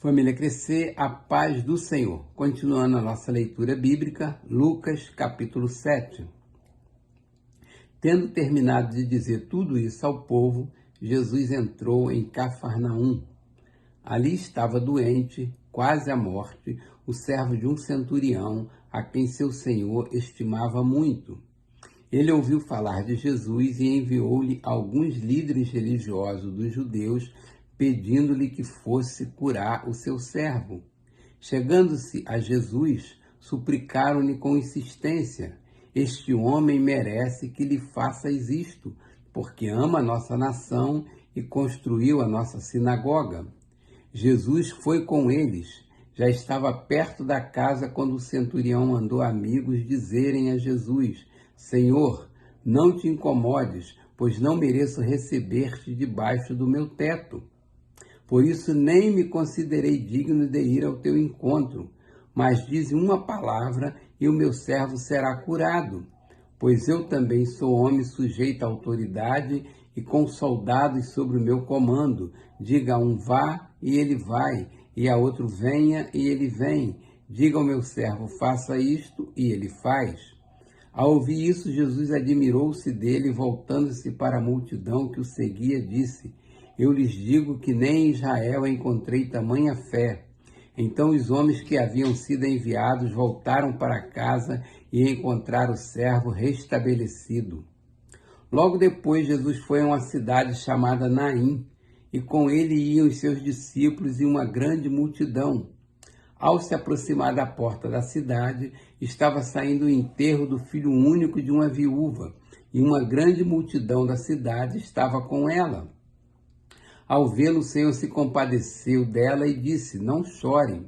Família Crescer, a paz do Senhor. Continuando a nossa leitura bíblica, Lucas capítulo 7. Tendo terminado de dizer tudo isso ao povo, Jesus entrou em Cafarnaum. Ali estava doente, quase à morte, o servo de um centurião, a quem seu senhor estimava muito. Ele ouviu falar de Jesus e enviou-lhe alguns líderes religiosos dos judeus, pedindo-lhe que fosse curar o seu servo. Chegando-se a Jesus, suplicaram-lhe com insistência: este homem merece que lhe faças isto, porque ama a nossa nação e construiu a nossa sinagoga. Jesus foi com eles. Já estava perto da casa quando o centurião mandou amigos dizerem a Jesus: Senhor, não te incomodes, pois não mereço receber-te debaixo do meu teto. Por isso nem me considerei digno de ir ao teu encontro, mas dize uma palavra e o meu servo será curado. Pois eu também sou homem sujeito à autoridade e com soldados sobre o meu comando. Diga a um vá e ele vai, e a outro venha e ele vem. Diga ao meu servo faça isto e ele faz. Ao ouvir isso, Jesus admirou-se dele e voltando-se para a multidão que o seguia, disse: eu lhes digo que nem em Israel encontrei tamanha fé. Então os homens que haviam sido enviados voltaram para casa e encontraram o servo restabelecido. Logo depois, Jesus foi a uma cidade chamada Naim, e com ele iam os seus discípulos e uma grande multidão. Ao se aproximar da porta da cidade, estava saindo o enterro do filho único de uma viúva, e uma grande multidão da cidade estava com ela. Ao vê-lo, o Senhor se compadeceu dela e disse: não chorem.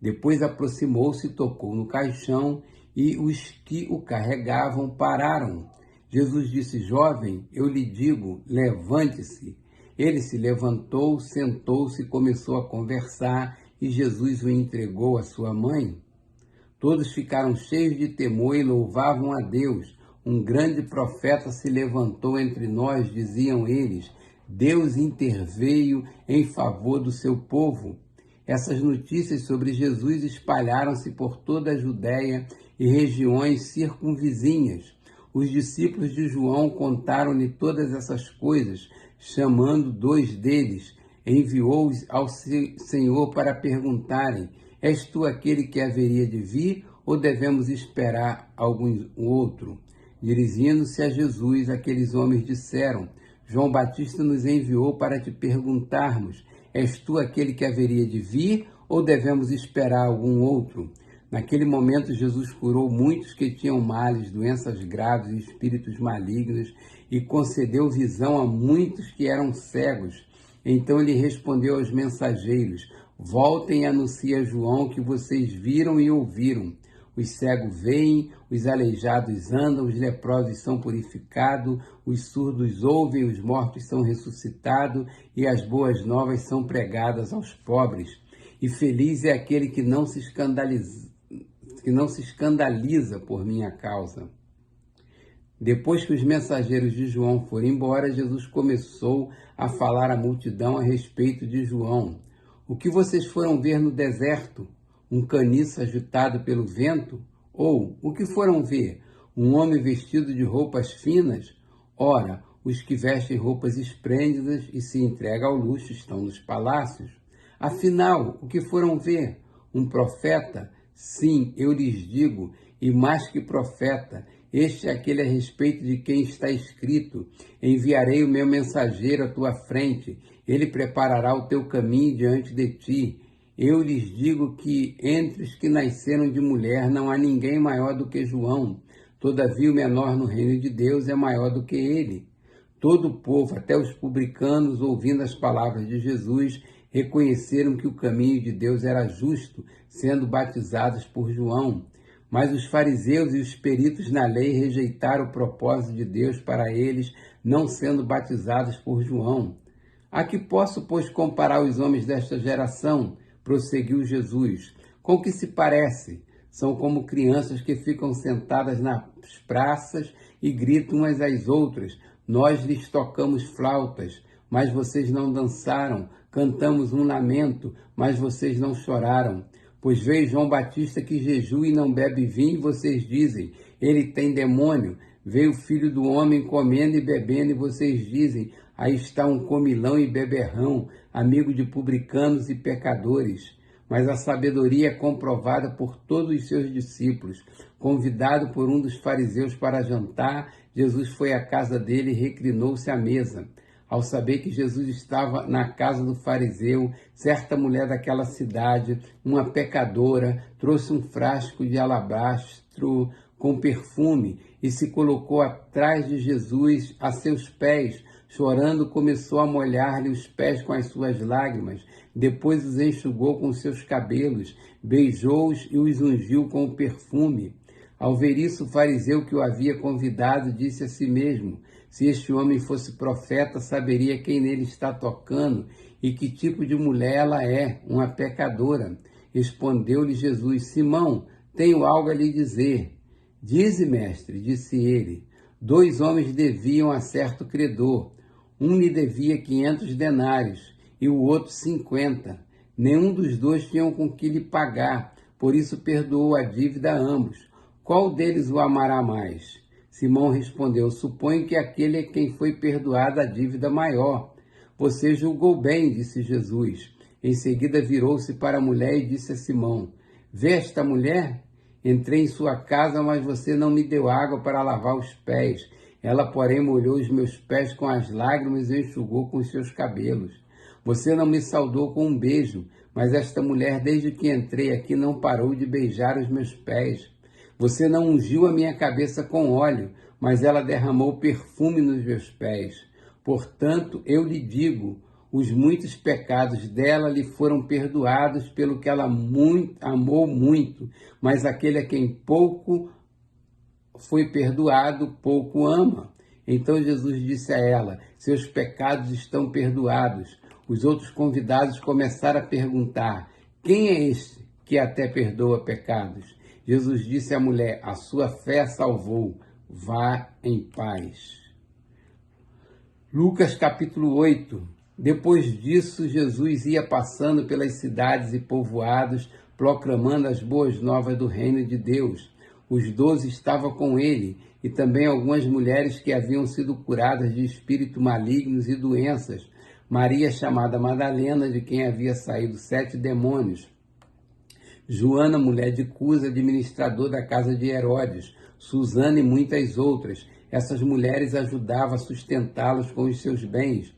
Depois aproximou-se e tocou no caixão, e os que o carregavam pararam. Jesus disse: jovem, eu lhe digo, levante-se. Ele se levantou, sentou-se e começou a conversar, e Jesus o entregou à sua mãe. Todos ficaram cheios de temor e louvavam a Deus. Um grande profeta se levantou entre nós, diziam eles. Deus interveio em favor do seu povo. Essas notícias sobre Jesus espalharam-se por toda a Judéia e regiões circunvizinhas. Os discípulos de João contaram-lhe todas essas coisas, chamando 2 deles, enviou-os ao Senhor para perguntarem: és tu aquele que haveria de vir ou devemos esperar algum outro? Dirigindo-se a Jesus, aqueles homens disseram: João Batista nos enviou para te perguntarmos: és tu aquele que haveria de vir ou devemos esperar algum outro? Naquele momento, Jesus curou muitos que tinham males, doenças graves e espíritos malignos e concedeu visão a muitos que eram cegos. Então ele respondeu aos mensageiros: voltem e anunciem a João que vocês viram e ouviram. Os cegos veem, os aleijados andam, os leprosos são purificados, os surdos ouvem, os mortos são ressuscitados e as boas novas são pregadas aos pobres. E feliz é aquele que não se escandaliza por minha causa. Depois que os mensageiros de João foram embora, Jesus começou a falar à multidão a respeito de João. O que vocês foram ver no deserto? Um caniço agitado pelo vento? Ou, o que foram ver? Um homem vestido de roupas finas? Ora, os que vestem roupas esplêndidas e se entregam ao luxo estão nos palácios. Afinal, o que foram ver? Um profeta? Sim, eu lhes digo, e mais que profeta, este é aquele a respeito de quem está escrito: enviarei o meu mensageiro à tua frente, ele preparará o teu caminho diante de ti. Eu lhes digo que entre os que nasceram de mulher não há ninguém maior do que João. Todavia o menor no reino de Deus é maior do que ele. Todo o povo, até os publicanos, ouvindo as palavras de Jesus, reconheceram que o caminho de Deus era justo, sendo batizados por João. Mas os fariseus e os peritos na lei rejeitaram o propósito de Deus para eles, não sendo batizados por João. A que posso, pois, comparar os homens desta geração? Prosseguiu Jesus. Com que se parece? São como crianças que ficam sentadas nas praças e gritam umas às outras. Nós lhes tocamos flautas. mas vocês não dançaram. Cantamos um lamento, mas vocês não choraram. Pois veio João Batista que jejua e não bebe vinho, e vocês dizem, ele tem demônio. Veio o Filho do Homem comendo e bebendo, e vocês dizem, aí está um comilão e beberrão, amigo de publicanos e pecadores. Mas a sabedoria é comprovada por todos os seus discípulos. Convidado por um dos fariseus para jantar, Jesus foi à casa dele e reclinou-se à mesa. Ao saber que Jesus estava na casa do fariseu, certa mulher daquela cidade, uma pecadora, trouxe um frasco de alabastro com perfume e se colocou atrás de Jesus a seus pés. Chorando, começou a molhar-lhe os pés com as suas lágrimas. Depois os enxugou com seus cabelos, beijou-os e os ungiu com o perfume. Ao ver isso, o fariseu que o havia convidado disse a si mesmo, se este homem fosse profeta, saberia quem nele está tocando e que tipo de mulher ela é, uma pecadora. Respondeu-lhe Jesus, Simão, tenho algo a lhe dizer. Dize, mestre, disse ele, 2 homens deviam a certo credor. Um lhe devia 500 denários e o outro 50. Nenhum dos dois tinha com que lhe pagar, por isso perdoou a dívida a ambos. Qual deles o amará mais? Simão respondeu, suponho que aquele é quem foi perdoada a dívida maior. Você julgou bem, disse Jesus. Em seguida virou-se para a mulher e disse a Simão, vê esta mulher? Entrei em sua casa, mas você não me deu água para lavar os pés. Ela, porém, molhou os meus pés com as lágrimas e enxugou com os seus cabelos. Você não me saudou com um beijo, mas esta mulher, desde que entrei aqui, não parou de beijar os meus pés. Você não ungiu a minha cabeça com óleo, mas ela derramou perfume nos meus pés. Portanto, eu lhe digo, os muitos pecados dela lhe foram perdoados pelo que ela amou muito, mas aquele a quem pouco foi perdoado, pouco ama. Então Jesus disse a ela, seus pecados estão perdoados. Os outros convidados começaram a perguntar, quem é este que até perdoa pecados? Jesus disse à mulher, a sua fé a salvou, vá em paz. Lucas capítulo 8. Depois disso, Jesus ia passando pelas cidades e povoados, proclamando as boas novas do reino de Deus. Os 12 estavam com ele, e também algumas mulheres que haviam sido curadas de espíritos malignos e doenças. Maria, chamada Madalena, de quem havia saído 7 demônios. Joana, mulher de Cusa, administrador da casa de Herodes. Susana e muitas outras. Essas mulheres ajudavam a sustentá-los com os seus bens.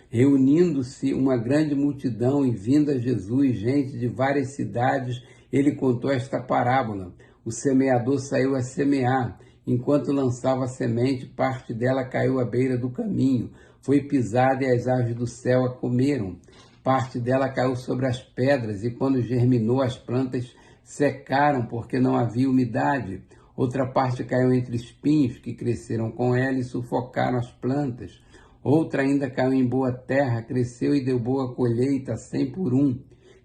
Reunindo-se uma grande multidão e vindo a Jesus, gente de várias cidades, ele contou esta parábola. O semeador saiu a semear. Enquanto lançava a semente, parte dela caiu à beira do caminho. Foi pisada e as aves do céu a comeram. Parte dela caiu sobre as pedras e quando germinou as plantas secaram porque não havia umidade. Outra parte caiu entre espinhos que cresceram com ela e sufocaram as plantas. Outra ainda caiu em boa terra, cresceu e deu boa colheita, 100 por 1.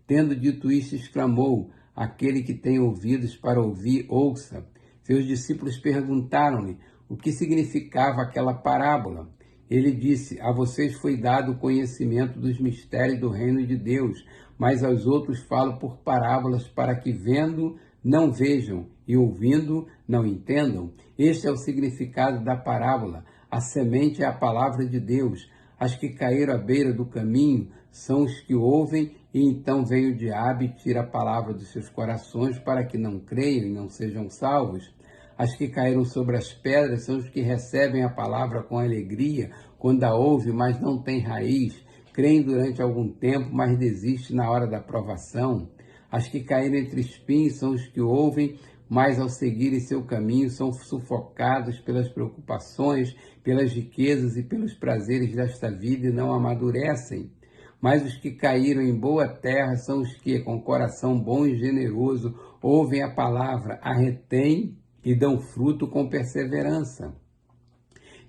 Tendo dito isto, exclamou, aquele que tem ouvidos para ouvir, ouça. Seus discípulos perguntaram-lhe o que significava aquela parábola. Ele disse, a vocês foi dado o conhecimento dos mistérios do reino de Deus, mas aos outros falo por parábolas para que vendo não vejam e ouvindo não entendam. Este é o significado da parábola. A semente é a palavra de Deus. As que caíram à beira do caminho são os que ouvem e então vem o diabo e tira a palavra dos seus corações para que não creiam e não sejam salvos. As que caíram sobre as pedras são os que recebem a palavra com alegria, quando a ouvem, mas não têm raiz, creem durante algum tempo, mas desistem na hora da provação. As que caíram entre espinhos são os que ouvem, mas ao seguirem seu caminho são sufocados pelas preocupações, pelas riquezas e pelos prazeres desta vida e não amadurecem. Mas os que caíram em boa terra são os que, com coração bom e generoso, ouvem a palavra, a retêm e dão fruto com perseverança.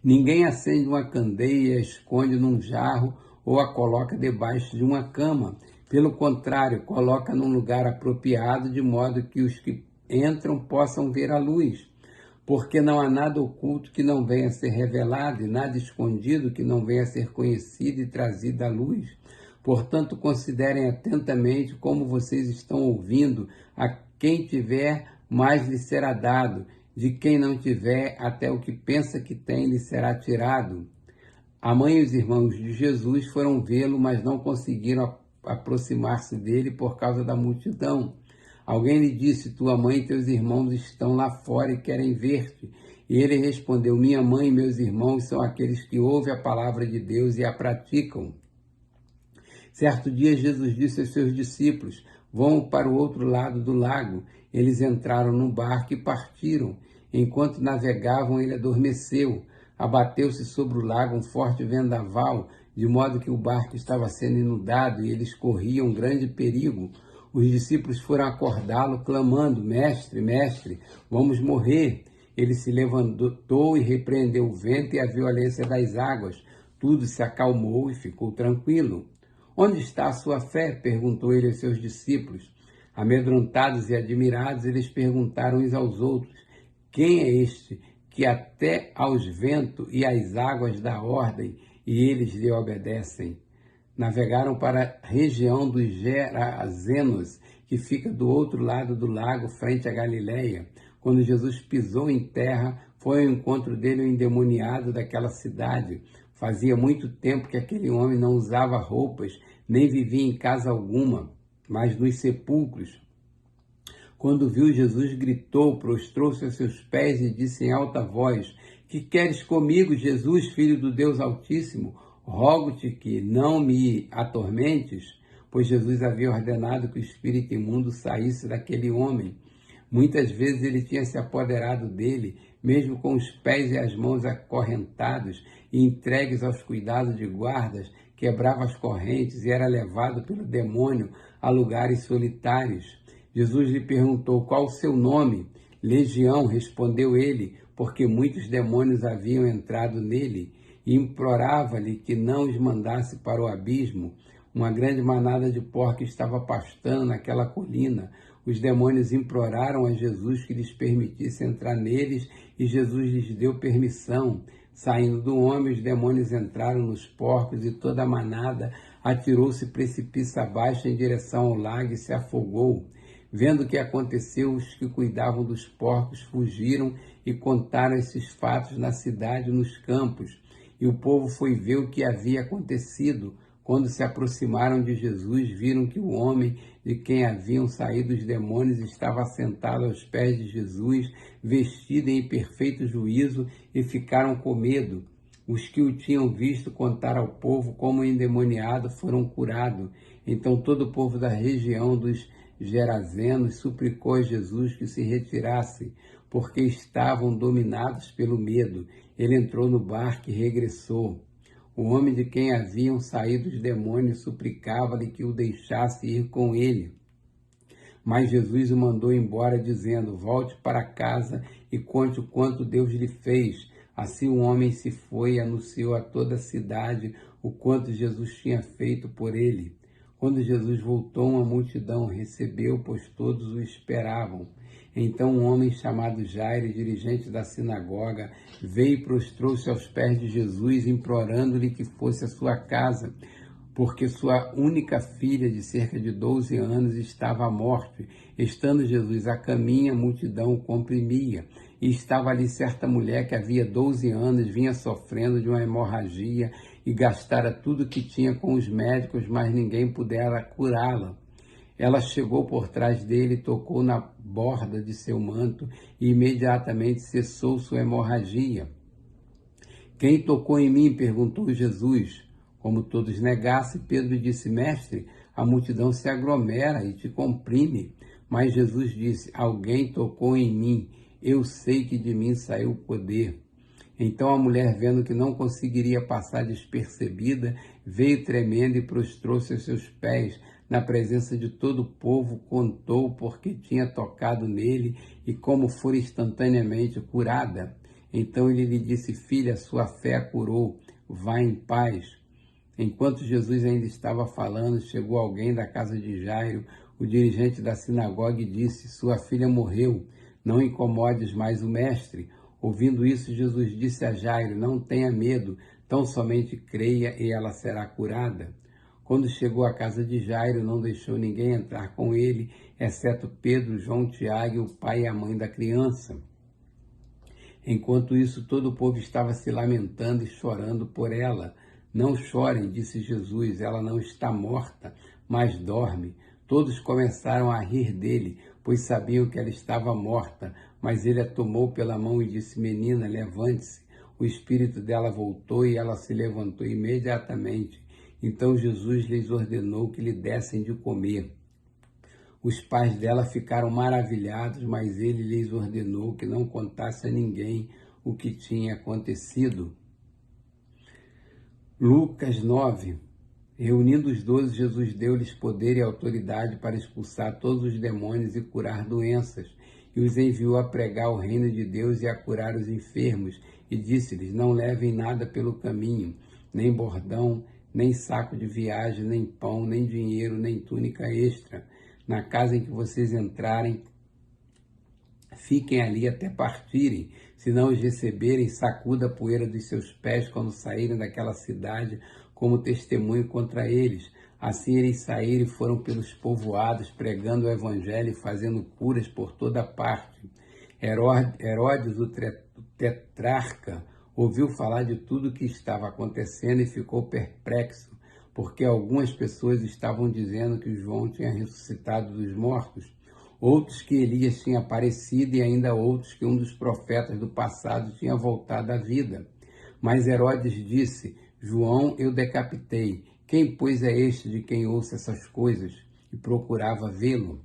Ninguém acende uma candeia e a esconde num jarro ou a coloca debaixo de uma cama. Pelo contrário, coloca num lugar apropriado, de modo que os que entram possam ver a luz. porque não há nada oculto que não venha a ser revelado, e nada escondido que não venha a ser conhecido e trazido à luz. Portanto, considerem atentamente como vocês estão ouvindo. A quem tiver, mais lhe será dado. De quem não tiver, até o que pensa que tem lhe será tirado. A mãe e os irmãos de Jesus foram vê-lo, mas não conseguiram aproximar-se dele por causa da multidão. Alguém lhe disse: tua mãe e teus irmãos estão lá fora e querem ver-te. E ele respondeu: minha mãe e meus irmãos são aqueles que ouvem a palavra de Deus e a praticam. Certo dia, Jesus disse aos seus discípulos: vão para o outro lado do lago. Eles entraram no barco e partiram. Enquanto navegavam, ele adormeceu. Abateu-se sobre o lago um forte vendaval, de modo que o barco estava sendo inundado e eles corriam grande perigo. Os discípulos foram acordá-lo, clamando: mestre, mestre, vamos morrer. Ele se levantou e repreendeu o vento e a violência das águas. Tudo se acalmou e ficou tranquilo. Onde está a sua fé? Perguntou ele aos seus discípulos. Amedrontados e admirados, eles perguntaram uns aos outros: quem é este que até aos ventos e às águas dá ordem e eles lhe obedecem? Navegaram para a região dos Gerazenos, que fica do outro lado do lago, frente à Galileia. Quando Jesus pisou em terra, foi ao encontro dele o endemoniado daquela cidade. Fazia muito tempo que aquele homem não usava roupas, nem vivia em casa alguma, mas nos sepulcros. Quando viu Jesus, gritou, prostrou-se a seus pés e disse em alta voz: que queres comigo, Jesus, Filho do Deus Altíssimo? Rogo-te que não me atormentes, pois Jesus havia ordenado que o espírito imundo saísse daquele homem. Muitas vezes ele tinha se apoderado dele, mesmo com os pés e as mãos acorrentados e entregues aos cuidados de guardas, quebrava as correntes e era levado pelo demônio a lugares solitários. Jesus lhe perguntou: qual o seu nome? Legião, respondeu ele, porque muitos demônios haviam entrado nele, e implorava-lhe que não os mandasse para o abismo. Uma grande manada de porcos estava pastando naquela colina. Os demônios imploraram a Jesus que lhes permitisse entrar neles, e Jesus lhes deu permissão. Saindo do homem, os demônios entraram nos porcos, e toda a manada atirou-se precipício abaixo em direção ao lago e se afogou. Vendo o que aconteceu, os que cuidavam dos porcos fugiram e contaram esses fatos na cidade e nos campos. E o povo foi ver o que havia acontecido. Quando se aproximaram de Jesus, viram que o homem de quem haviam saído os demônios estava sentado aos pés de Jesus, vestido em perfeito juízo, e ficaram com medo. Os que o tinham visto contaram ao povo como o endemoniado foram curados. Então todo o povo da região dos Gerazenos suplicou a Jesus que se retirasse, porque estavam dominados pelo medo. Ele entrou no barco e regressou. O homem de quem haviam saído os demônios suplicava-lhe que o deixasse ir com ele. Mas Jesus o mandou embora, dizendo: volte para casa e conte o quanto Deus lhe fez. Assim o homem se foi e anunciou a toda a cidade o quanto Jesus tinha feito por ele. Quando Jesus voltou, uma multidão o recebeu, pois todos o esperavam. Então um homem chamado Jairo, dirigente da sinagoga, veio e prostrou-se aos pés de Jesus, implorando-lhe que fosse à sua casa, porque sua única filha, de cerca de 12 anos, estava à morte. Estando Jesus a caminho, a multidão o comprimia. E estava ali certa mulher que havia 12 anos, vinha sofrendo de uma hemorragia e gastara tudo que tinha com os médicos, mas ninguém pudera curá-la. Ela chegou por trás dele, tocou na borda de seu manto e imediatamente cessou sua hemorragia. Quem tocou em mim? Perguntou Jesus. Como todos negassem, Pedro disse: mestre, a multidão se aglomera e te comprime. Mas Jesus disse: alguém tocou em mim, eu sei que de mim saiu o poder. Então a mulher, vendo que não conseguiria passar despercebida, veio tremendo e prostrou-se aos seus pés. Na presença de todo o povo, contou porque tinha tocado nele e como fora instantaneamente curada. Então ele lhe disse: filha, sua fé a curou, vá em paz. Enquanto Jesus ainda estava falando, chegou alguém da casa de Jairo, o dirigente da sinagoga, e disse: sua filha morreu, não incomodes mais o mestre. Ouvindo isso, Jesus disse a Jairo: não tenha medo, tão somente creia e ela será curada. Quando chegou à casa de Jairo, não deixou ninguém entrar com ele, exceto Pedro, João, Tiago e o pai e a mãe da criança. Enquanto isso, todo o povo estava se lamentando e chorando por ela. Não chorem, disse Jesus, ela não está morta, mas dorme. Todos começaram a rir dele, pois sabiam que ela estava morta, mas ele a tomou pela mão e disse: menina, levante-se. O espírito dela voltou e ela se levantou imediatamente. Então Jesus lhes ordenou que lhe dessem de comer. Os pais dela ficaram maravilhados, mas ele lhes ordenou que não contasse a ninguém o que tinha acontecido. Lucas 9. Reunindo os 12, Jesus deu-lhes poder e autoridade para expulsar todos os demônios e curar doenças, e os enviou a pregar o reino de Deus e a curar os enfermos, e disse-lhes: não levem nada pelo caminho, nem bordão, nem saco de viagem, nem pão, nem dinheiro, nem túnica extra. Na casa em que vocês entrarem, fiquem ali até partirem. Se não os receberem, sacuda a poeira dos seus pés quando saírem daquela cidade, como testemunho contra eles. Assim eles saíram e foram pelos povoados, pregando o evangelho e fazendo curas por toda parte. Herodes, o tetrarca, ouviu falar de tudo o que estava acontecendo e ficou perplexo, porque algumas pessoas estavam dizendo que João tinha ressuscitado dos mortos, outros que Elias tinha aparecido e ainda outros que um dos profetas do passado tinha voltado à vida. Mas Herodes disse: João eu decapitei. Quem, pois, é este de quem ouço essas coisas? E procurava vê-lo.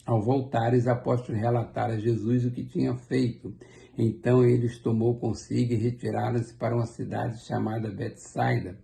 Ao voltar, os apóstolos relataram a Jesus o que tinha feito. Então ele os tomou consigo e retiraram-se para uma cidade chamada Betsaida.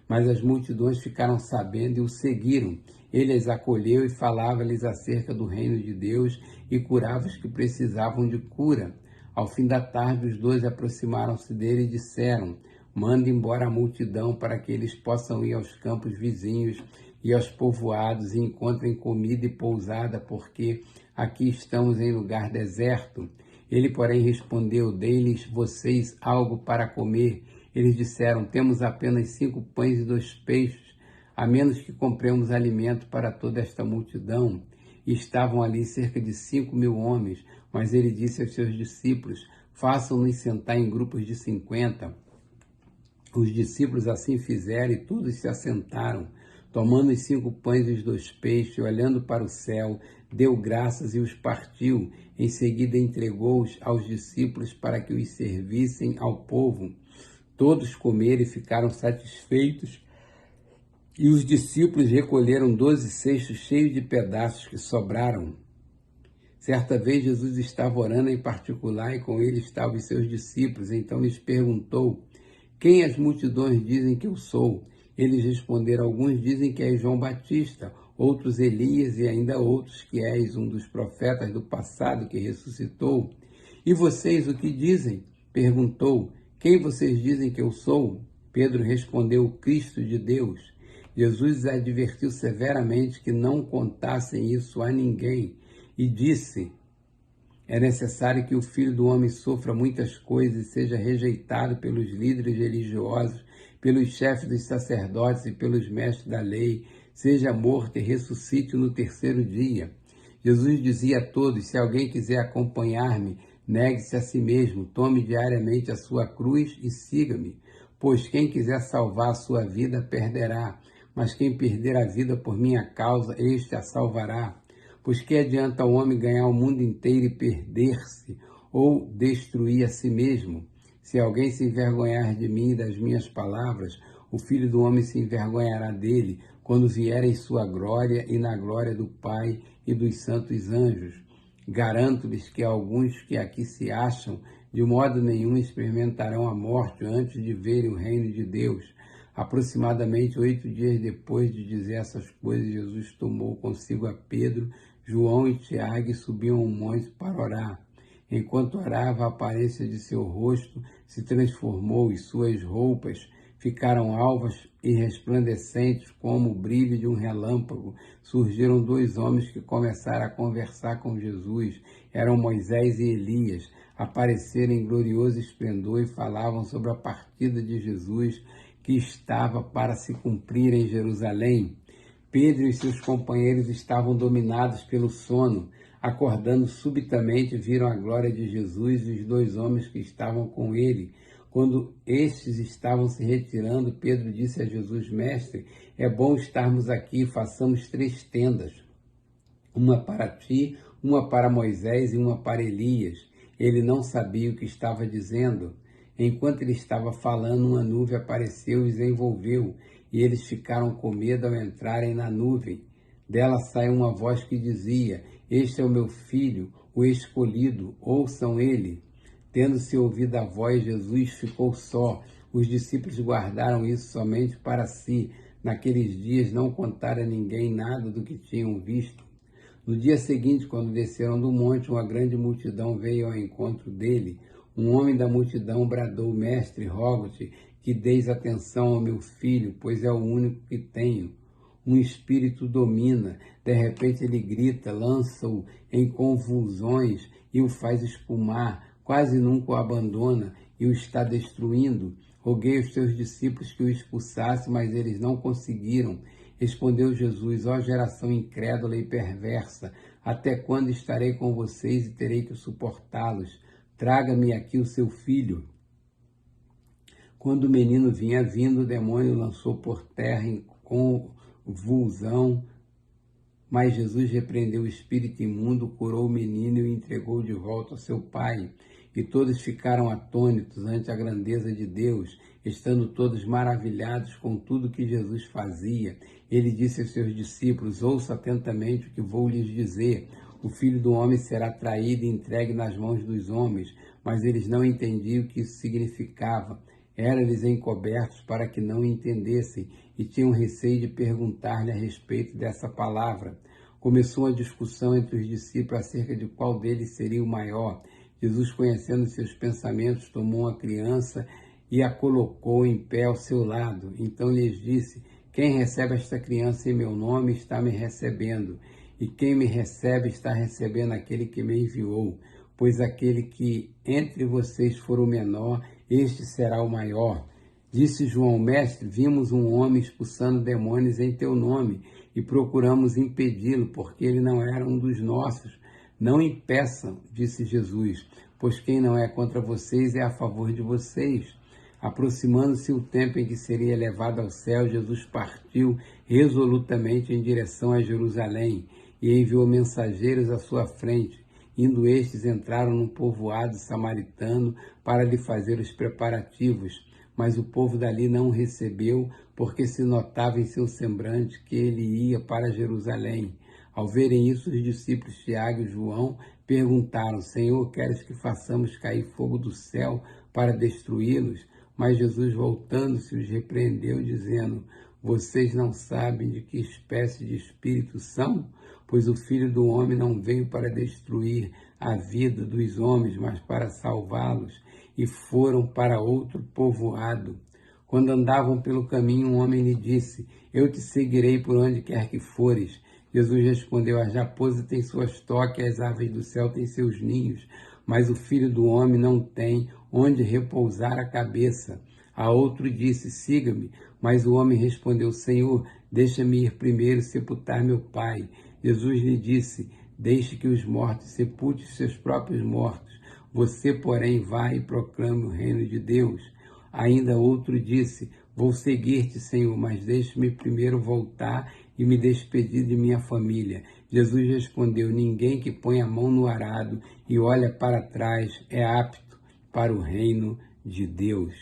Mas as multidões ficaram sabendo e o seguiram. Ele as acolheu e falava-lhes acerca do reino de Deus e curava os que precisavam de cura. Ao fim da tarde, os 12 aproximaram-se dele e disseram: manda embora a multidão para que eles possam ir aos campos vizinhos e aos povoados e encontrem comida e pousada, porque aqui estamos em lugar deserto. Ele, porém, respondeu: dei-lhes vocês algo para comer. Eles disseram: temos apenas 5 pães e 2 peixes, a menos que compremos alimento para toda esta multidão. E estavam ali cerca de 5.000 homens, mas ele disse aos seus discípulos: façam-nos sentar em grupos de 50. Os discípulos assim fizeram e todos se assentaram. Tomando os 5 pães e os 2 peixes, olhando para o céu, deu graças e os partiu. Em seguida entregou-os aos discípulos para que os servissem ao povo. Todos comeram e ficaram satisfeitos, e os discípulos recolheram 12 cestos cheios de pedaços que sobraram. Certa vez Jesus estava orando em particular e com ele estavam os seus discípulos. Então lhes perguntou: quem as multidões dizem que eu sou? Eles responderam: alguns dizem que és João Batista, outros Elias e ainda outros que és um dos profetas do passado que ressuscitou. E vocês o que dizem? Perguntou. Quem vocês dizem que eu sou? Pedro respondeu: o Cristo de Deus. Jesus os advertiu severamente que não contassem isso a ninguém e disse: é necessário que o Filho do Homem sofra muitas coisas e seja rejeitado pelos líderes religiosos, pelos chefes dos sacerdotes e pelos mestres da lei, seja morto e ressuscite no terceiro dia. Jesus dizia a todos: se alguém quiser acompanhar-me, negue-se a si mesmo, tome diariamente a sua cruz e siga-me. Pois quem quiser salvar a sua vida, perderá, mas quem perder a vida por minha causa, este a salvará. Pois que adianta o homem ganhar o mundo inteiro e perder-se, ou destruir a si mesmo? Se alguém se envergonhar de mim e das minhas palavras, o Filho do Homem se envergonhará dele, quando vier em sua glória e na glória do Pai e dos santos anjos. Garanto-lhes que alguns que aqui se acham, de modo nenhum experimentarão a morte antes de verem o reino de Deus. Aproximadamente 8 dias depois de dizer essas coisas, Jesus tomou consigo a Pedro, João e Tiago e subiu a um monte para orar. Enquanto orava, a aparência de seu rosto se transformou e suas roupas ficaram alvas e resplandecentes como o brilho de um relâmpago. Surgiram 2 homens que começaram a conversar com Jesus. Eram Moisés e Elias. apareceram em glorioso esplendor e falavam sobre a partida de Jesus que estava para se cumprir em Jerusalém. Pedro e seus companheiros estavam dominados pelo sono. Acordando subitamente, viram a glória de Jesus e os dois homens que estavam com ele. Quando estes estavam se retirando, Pedro disse a Jesus: Mestre, é bom estarmos aqui, façamos 3 tendas, uma para ti, uma para Moisés e uma para Elias. Ele não sabia o que estava dizendo. Enquanto ele estava falando, uma nuvem apareceu e os envolveu, e eles ficaram com medo ao entrarem na nuvem. Dela saiu uma voz que dizia: Este é o meu filho, o escolhido, ouçam ele. Tendo-se ouvido a voz, Jesus ficou só. Os discípulos guardaram isso somente para si. Naqueles dias não contaram a ninguém nada do que tinham visto. No dia seguinte, quando desceram do monte, uma grande multidão veio ao encontro dele. Um homem da multidão bradou: Mestre, rogo-te que deis atenção ao meu filho, pois é o único que tenho. Um espírito domina, de repente ele grita, lança-o em convulsões e o faz espumar, quase nunca o abandona e o está destruindo. Roguei aos teus discípulos que o expulsassem, mas eles não conseguiram. Respondeu Jesus: Ó geração incrédula e perversa, até quando estarei com vocês e terei que suportá-los? Traga-me aqui o seu filho. Quando o menino vinha vindo, o demônio lançou por terra em convulsão, mas Jesus repreendeu o espírito imundo, curou o menino e o entregou de volta ao seu pai. E todos ficaram atônitos ante a grandeza de Deus, estando todos maravilhados com tudo que Jesus fazia. Ele disse aos seus discípulos: Ouça atentamente o que vou lhes dizer. O Filho do Homem será traído e entregue nas mãos dos homens. Mas eles não entendiam o que isso significava. Eram-lhes encobertos para que não entendessem e tinham receio de perguntar-lhe a respeito dessa palavra. Começou uma discussão entre os discípulos acerca de qual deles seria o maior. Jesus, conhecendo seus pensamentos, tomou uma criança e a colocou em pé ao seu lado. Então lhes disse: Quem recebe esta criança em meu nome está me recebendo, e quem me recebe está recebendo aquele que me enviou. Pois aquele que entre vocês for o menor, este será o maior. Disse João: Mestre, vimos um homem expulsando demônios em teu nome e procuramos impedi-lo, porque ele não era um dos nossos. Não impeçam, disse Jesus, pois quem não é contra vocês é a favor de vocês. Aproximando-se o tempo em que seria levado ao céu, Jesus partiu resolutamente em direção a Jerusalém e enviou mensageiros à sua frente. Indo estes, entraram num povoado samaritano para lhe fazer os preparativos. Mas o povo dali não o recebeu, porque se notava em seu semblante que ele ia para Jerusalém. Ao verem isso, os discípulos Tiago e João perguntaram: Senhor, queres que façamos cair fogo do céu para destruí-los? Mas Jesus, voltando-se, os repreendeu, dizendo: Vocês não sabem de que espécie de espírito são? Pois o Filho do Homem não veio para destruir a vida dos homens, mas para salvá-los. E foram para outro povoado. Quando andavam pelo caminho, um homem lhe disse: Eu te seguirei por onde quer que fores. Jesus respondeu: As raposas têm suas tocas, as aves do céu têm seus ninhos, mas o Filho do Homem não tem onde repousar a cabeça. A outro disse: Siga-me. Mas o homem respondeu: Senhor, deixa-me ir primeiro sepultar meu pai. Jesus lhe disse: Deixe que os mortos sepultem seus próprios mortos. Você, porém, vai e proclame o reino de Deus. Ainda outro disse: Vou seguir-te, Senhor, mas deixe-me primeiro voltar e me despedir de minha família. Jesus respondeu: Ninguém que põe a mão no arado e olha para trás é apto para o reino de Deus.